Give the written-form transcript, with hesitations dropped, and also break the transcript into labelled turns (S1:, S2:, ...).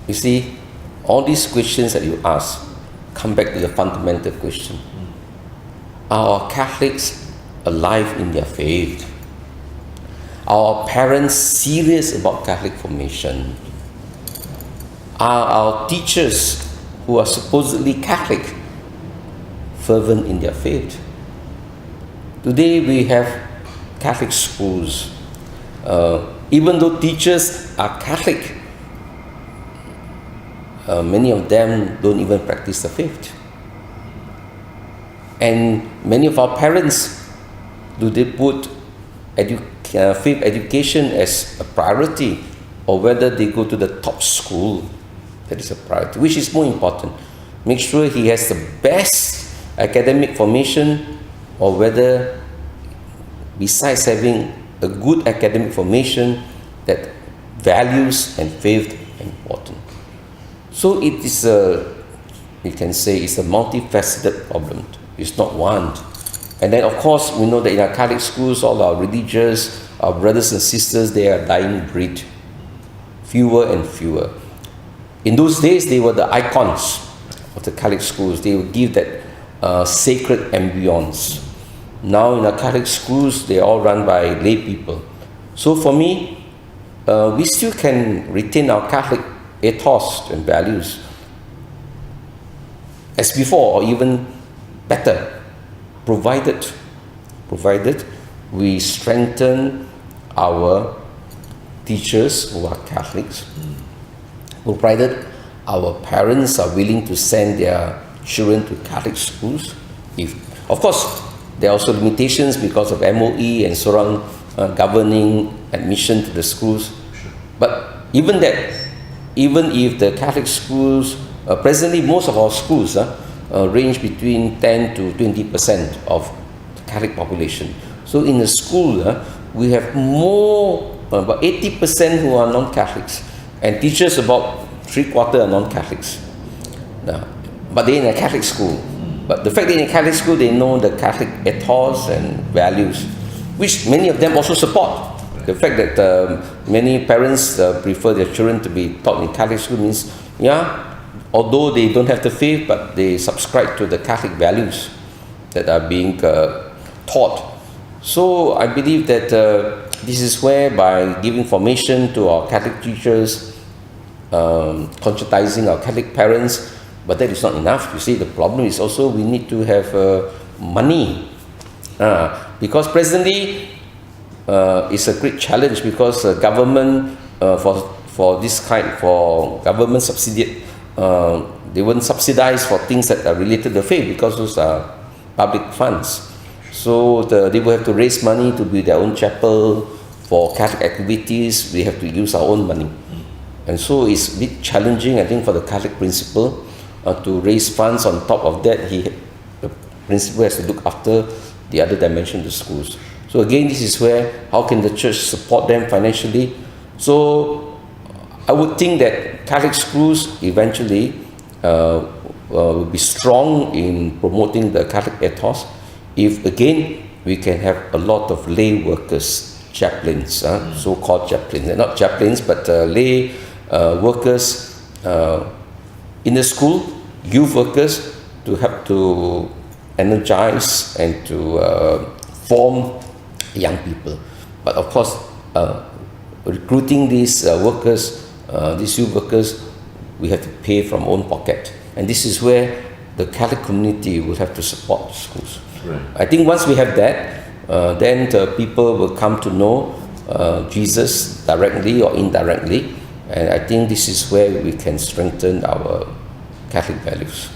S1: you see, all these questions that you ask come back to the fundamental question. Are Catholics alive in their faith? Are our parents serious about Catholic formation? Are our teachers who are supposedly Catholic fervent in their faith? Today we have Catholic schools. Even though teachers are Catholic, many of them don't even practice the faith. And many of our parents, do they put faith education as a priority, or whether they go to the top school? That is a priority. Which is more important? Make sure he has the best academic formation, or whether besides having a good academic formation, that values and faith are important. So it is we can say it's a multifaceted problem. It's not one. And then of course we know that in our Catholic schools, all our religious, our brothers and sisters, they are dying breed. Fewer and fewer. In those days, they were the icons of the Catholic schools. They would give that sacred ambience. Now in our Catholic schools, they are all run by lay people. So for me, we still can retain our Catholic ethos and values as before, or even better, provided we strengthen our teachers who are Catholics, provided our parents are willing to send their children to Catholic schools. Of course, there are also limitations because of MOE and so on governing admission to the schools. But even if the Catholic schools, presently most of our schools range between 10 to 20% of the Catholic population. So in the school, we have more, about 80% who are non-Catholics, and teachers about 3/4 are non-Catholics. But they're in a Catholic school. But the fact that in a Catholic school, they know the Catholic ethos and values, which many of them also support. The fact that many parents prefer their children to be taught in Catholic school means, although they don't have the faith, but they subscribe to the Catholic values that are being taught. So I believe that this is where, by giving formation to our Catholic teachers, conscientizing our Catholic parents, but that is not enough. You see, the problem is also we need to have money, because presently it's a great challenge, because government for government subsidy, they won't subsidize for things that are related to faith, because those are public funds. So they will have to raise money to build their own chapel. For Catholic activities, we have to use our own money. And so it's a bit challenging, I think, for the Catholic principal to raise funds. On top of that, the principal has to look after the other dimension of the schools. So again, this is where, how can the church support them financially? So I would think that Catholic schools eventually will be strong in promoting the Catholic ethos if, again, we can have a lot of lay workers, chaplains, so-called chaplains. They're not chaplains, but lay workers in the school, youth workers, to help to energize and to form young people. But of course, recruiting these workers, these youth workers, we have to pay from own pocket. And this is where the Catholic community will have to support schools. Right. I think once we have that, then the people will come to know Jesus directly or indirectly. And I think this is where we can strengthen our Catholic values.